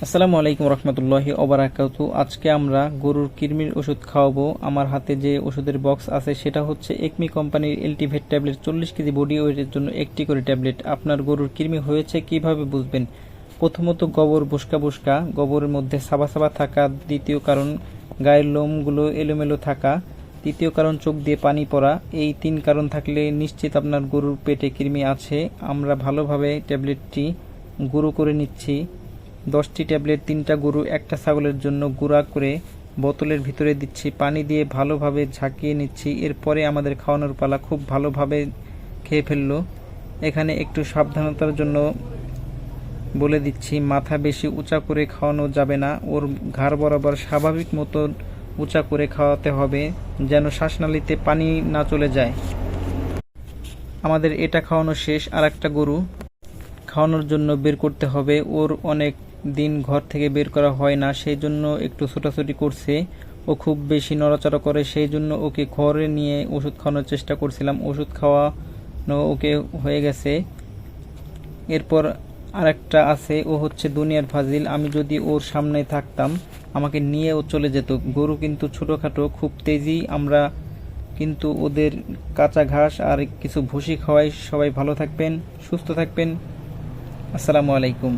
আসসালামু আলাইকুম রহমতুল্লাহি ওবারাকাতু। আজকে আমরা গরুর কৃমির ওষুধ খাওয়াবো। আমার হাতে যে ওষুধের বক্স আছে সেটা হচ্ছে একমি কোম্পানির এলটিভেট ট্যাবলেট, 40 কেজি বডি ওয়েটের জন্য একটি করে ট্যাবলেট। আপনার গরুর কৃমি হয়েছে কিভাবে বুঝবেন? প্রথমত গোবর বসকা বসকা, গোবরের মধ্যে সাবা সাবা থাকা। দ্বিতীয় কারণ গায়ের লোমগুলো এলোমেলো থাকা। তৃতীয় কারণ চোখ দিয়ে পানি পড়া। এই 3 কারণ থাকলে নিশ্চিত আপনার গরুর পেটে কৃমি আছে। আমরা ভালোভাবে ট্যাবলেটটি গুঁড়ো করে নিচ্ছি। 10টি ট্যাবলেট 3টা গরু 1টা ছাগলের জন্য গুঁড়া করে বোতলের ভিতরে দিচ্ছি। পানি দিয়ে ভালোভাবে ঝাঁকিয়ে নিচ্ছি। এরপরে আমাদের খাওয়ানোর পালা। খুব ভালোভাবে খেয়ে ফেললো। এখানে একটু সাবধানতার জন্য বলে দিচ্ছি, মাথা বেশি উঁচা করে খাওয়ানো যাবে না। ওর ঘাড় বরাবর স্বাভাবিক মতো উঁচা করে খাওয়াতে হবে, যেন শ্বাসনালীতে পানি না চলে যায়। আমাদের এটা খাওয়ানো শেষ। আর একটা গরু খাওয়ানোর জন্য বের করতে হবে। ওর অনেক দিন ঘর থেকে বের করা হয় না, সেই জন্য একটু ছোটাছুটি করছে। ও খুব বেশি নড়াচড়া করে, সেই জন্য ওকে ঘরে নিয়ে ওষুধ খাওয়ানোর চেষ্টা করছিলাম। ওষুধ খাওয়ানো ওকে হয়ে গেছে। এরপর আরেকটা আছে, ও হচ্ছে দুনিয়ার ফাজিল। আমি যদি ওর সামনে থাকতাম আমাকে নিয়ে ও চলে যেত। গরু কিন্তু ছোটোখাটো, খুব তেজি। আমরা কিন্তু ওদের কাঁচা ঘাস আর কিছু ভুসি খাওয়াই। সবাই ভালো থাকবেন, সুস্থ থাকবেন। আসসালামু আলাইকুম।